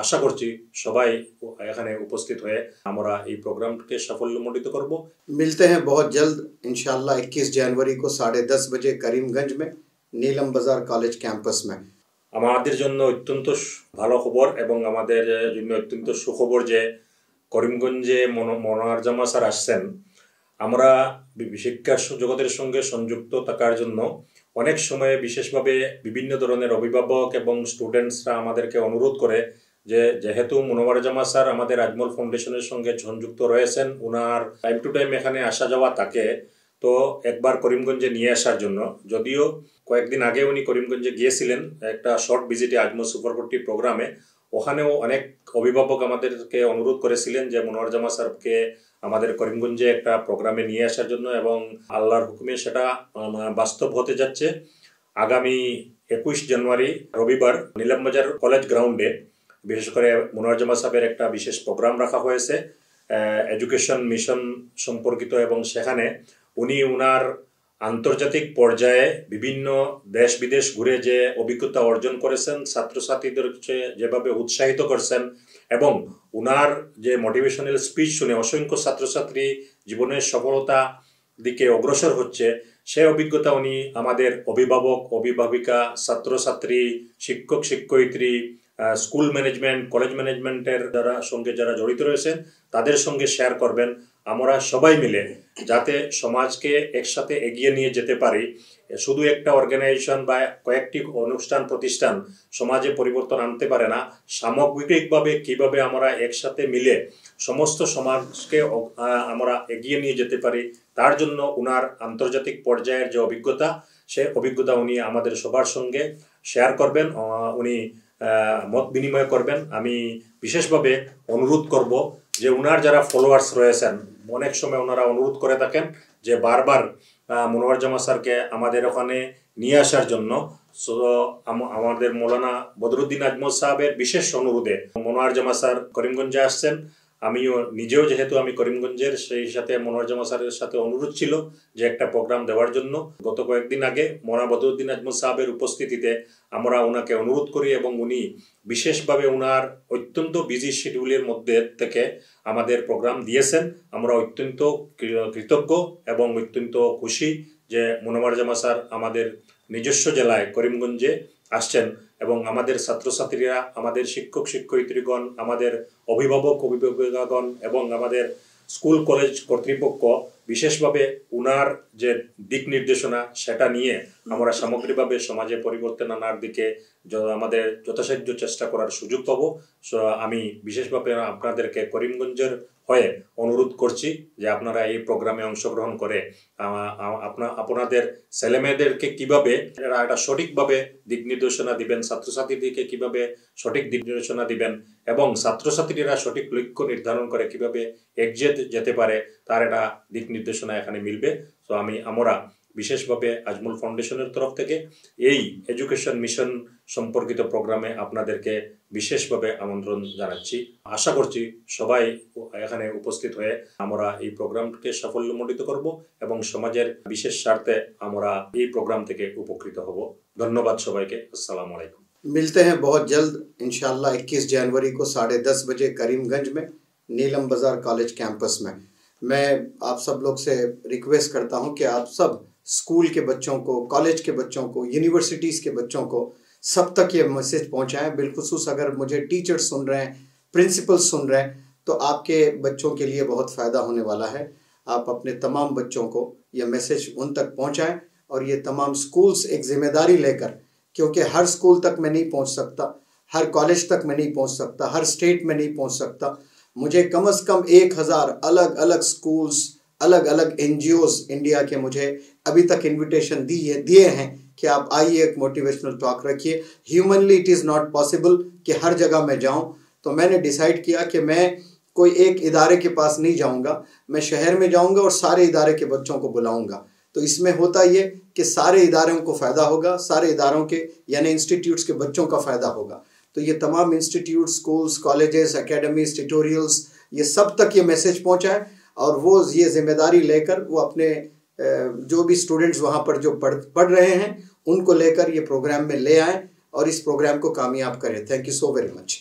আশা করছি সবাই এখানে উপস্থিত হয়ে আমরা এই প্রোগ্রামকে সাফল্যমণ্ডিত করব। मिलते हैं बहुत जल्द इंशाल्लाह 21 जनवरी को 10:30 बजे करीमगंज में नीलम बाजार कॉलेज कैंपस में। আমাদের জন্য অত্যন্ত ভালো খবর এবং আমাদের জন্য অত্যন্ত সুখবর যে করিমগঞ্জে মনোয়ার জামা স্যার আসছেন। আমরা শিক্ষা জগতের সঙ্গে সংযুক্ত থাকার জন্য অনেক সময় বিশেষভাবে বিভিন্ন ধরনের অভিভাবক এবং স্টুডেন্টসরা আমাদেরকে অনুরোধ করে যে যেহেতু মনোয়ার জামা স্যার আমাদের আজমল ফাউন্ডেশনের সঙ্গে সংযুক্ত রয়েছেন, উনার টাইম টু টাইম এখানে আসা যাওয়া থাকে, তো একবার করিমগঞ্জে নিয়ে আসার জন্য। যদিও কয়েকদিন আগে উনি করিমগঞ্জে গিয়েছিলেন একটা শর্ট ভিজিটে আজমল সুপার 40 প্রোগ্রামে, ওখানেও অনেক অভিভাবক আমাদেরকে অনুরোধ করেছিলেন যে মনোয়ার জামা স্যারকে আমাদের করিমগঞ্জে একটা প্রোগ্রামে নিয়ে আসার জন্য, এবং আল্লাহর হুকুমে সেটা বাস্তব হতে যাচ্ছে। আগামী 21 জানুয়ারি রবিবার নীলম বাজার কলেজ গ্রাউন্ডে বিশেষ করে মনোয়ার জামা সাহেবের একটা বিশেষ প্রোগ্রাম রাখা হয়েছে এডুকেশন মিশন সম্পর্কিত, এবং সেখানে উনি উনার আন্তর্জাতিক পর্যায়ে বিভিন্ন দেশ বিদেশ ঘুরে যে অভিজ্ঞতা অর্জন করেছেন, ছাত্রছাত্রীদেরকে যেভাবে উৎসাহিত করছেন, এবং উনার যে মোটিভেশনাল স্পিচ শুনে অসংখ্য ছাত্রছাত্রী জীবনের সফলতা দিকে অগ্রসর হচ্ছে, সে অভিজ্ঞতা উনি আমাদের অভিভাবক অভিভাবিকা ছাত্রছাত্রী শিক্ষক শিক্ষয়িত্রী স্কুল ম্যানেজমেন্ট কলেজ ম্যানেজমেন্টের সঙ্গে যারা জড়িত রয়েছেন তাদের সঙ্গে শেয়ার করবেন। আমরা সবাই মিলে যাতে সমাজকে একসাথে এগিয়ে নিয়ে যেতে পারি। শুধু একটা অর্গানাইজেশন বা কয়েকটি অনুষ্ঠান প্রতিষ্ঠান সমাজে পরিবর্তন আনতে পারে না, সামগ্রিকভাবে কিভাবে আমরা একসাথে মিলে সমস্ত সমাজকে আমরা এগিয়ে নিয়ে যেতে পারি, তার জন্য উনার আন্তর্জাতিক পর্যায়ের যে অভিজ্ঞতা, সে অভিজ্ঞতা উনি আমাদের সবার সঙ্গে শেয়ার করবেন, উনি মত বিনিময় করবেন। আমি বিশেষভাবে অনুরোধ করব যে উনার যারা ফলোয়ার্স রয়েছেন, অনেক সময় ওনারা অনুরোধ করে থাকেন যে বারবার মনোয়ার জামা স্যারকে আমাদের ওখানে নিয়ে আসার জন্য। আমাদের মৌলানা বদরুদ্দিন আজমল সাহেবের বিশেষ অনুরোধে মনোয়ার জামা স্যার করিমগঞ্জে আসছেন। আমিও নিজেও যেহেতু আমি করিমগঞ্জের, সেই সাথে মনোয়ার জামা স্যারের সাথে অনুরোধ ছিল যে একটা প্রোগ্রাম দেওয়ার জন্য। গত কয়েকদিন আগে মৌলানা বদরুদ্দিন আজমল সাহেবের উপস্থিতিতে আমরা ওনাকে অনুরোধ করি, এবং উনি বিশেষভাবে ওনার অত্যন্ত বিজি শিডিউলের মধ্যে থেকে আমাদের প্রোগ্রাম দিয়েছেন। আমরা অত্যন্ত কৃতজ্ঞ এবং অত্যন্ত খুশি যে মনোয়ার জামা স্যার আমাদের নিজস্ব জেলায় করিমগঞ্জে আসছেন, এবং আমাদের ছাত্রছাত্রীরা, আমাদের শিক্ষক শিক্ষয়িত্রীগণ, আমাদের অভিভাবক অভিভাবিকাগণ এবং আমাদের স্কুল কলেজ কর্তৃপক্ষ বিশেষভাবে উনার যে দিক নির্দেশনা সেটা নিয়ে আমরা সামগ্রিকভাবে সমাজে পরিবর্তন আনার দিকে আমাদের যথাসাধ্য চেষ্টা করার সুযোগ পাব। আমি বিশেষভাবে আপনাদেরকে করিমগঞ্জের হয়ে অনুরোধ করছি যে আপনারা এই প্রোগ্রামে অংশগ্রহণ করে আপনাদের ছেলেমেয়েদেরকে কিভাবে একটা সঠিকভাবে দিক নির্দেশনা দিবেন, ছাত্রছাত্রীদেরকে কিভাবে সঠিক দিক নির্দেশনা দিবেন, এবং ছাত্রছাত্রীরা সঠিক লক্ষ্য নির্ধারণ করে কিভাবে এগিয়ে যেতে পারে, তার একটা দিক নির্দেশনা এখানে মিলবে। তো আমরা বিশেষভাবে আজমল ফাউন্ডেশনের তরফ থেকে এই এডুকেশন মিশন সম্পর্কিত প্রোগ্রামে আপনাদেরকে বিশেষভাবে আমন্ত্রণ জানাচ্ছি। আশা করছি সবাই এখানে উপস্থিত হয়ে আমরা এই প্রোগ্রামকে সাফল্যমণ্ডিত করব এবং সমাজের বিশেষ স্বার্থে আমরা এই প্রোগ্রাম থেকে উপকৃত হব। ধন্যবাদ সবাইকে। আসসালামু আলাইকুম। मिलते हैं बहुत जल्द इंशाल्लाह 21 जनवरी को 10:30 बजे करीमगंज में नीलम बाजार कॉलेज कैंपस में। मैं आप सब लोग से रिक्वेस्ट करता हूं कि आप सब स्कूल के बच्चों को, कॉलेज के बच्चों को, यूनिवर्सिटीज़ के बच्चों को सब तक ये मैसेज पहुंचाएं। बिलखुसूस अगर मुझे टीचर्स सुन रहे हैं, प्रिंसिपल सुन रहे हैं, तो आपके बच्चों के लिए बहुत फ़ायदा होने वाला है। आप अपने तमाम बच्चों को ये मैसेज उन तक पहुंचाएं, और ये तमाम स्कूल्स एक ज़िम्मेदारी लेकर, क्योंकि हर स्कूल तक मैं नहीं पहुंच सकता, हर कॉलेज तक मैं नहीं पहुंच सकता, हर स्टेट में नहीं पहुंच सकता, मुझे कम से कम 1000 अलग अलग स्कूल्स, अलग अलग NGOs इंडिया के मुझे अभी तक इनविटेशन दिए हैं कि आप आइए, एक मोटिवेशनल टॉक रखिए। Humanly it is not possible कि हर जगह मैं जाऊं, तो मैंने डिसाइड किया कि मैं कोई एक इदारे के पास नहीं जाऊंगा, मैं शहर में जाऊंगा और सारे इदारे के बच्चों को बुलाऊंगा। तो इसमें होता ये कि सारे इदारों को फ़ायदा होगा, सारे इदारों के यानी इंस्टीट्यूट्स के बच्चों का फ़ायदा होगा। तो ये तमाम institute, schools, colleges, academies, tutorials, ये सब तक ये मैसेज पहुंचाए, और वो ये जिम्मेदारी लेकर वो अपने जो भी स्टूडेंट्स वहाँ पर जो पढ़ रहे हैं उनको लेकर ये प्रोग्राम में ले आएँ और इस प्रोग्राम को कामयाब करें। Thank you so very much.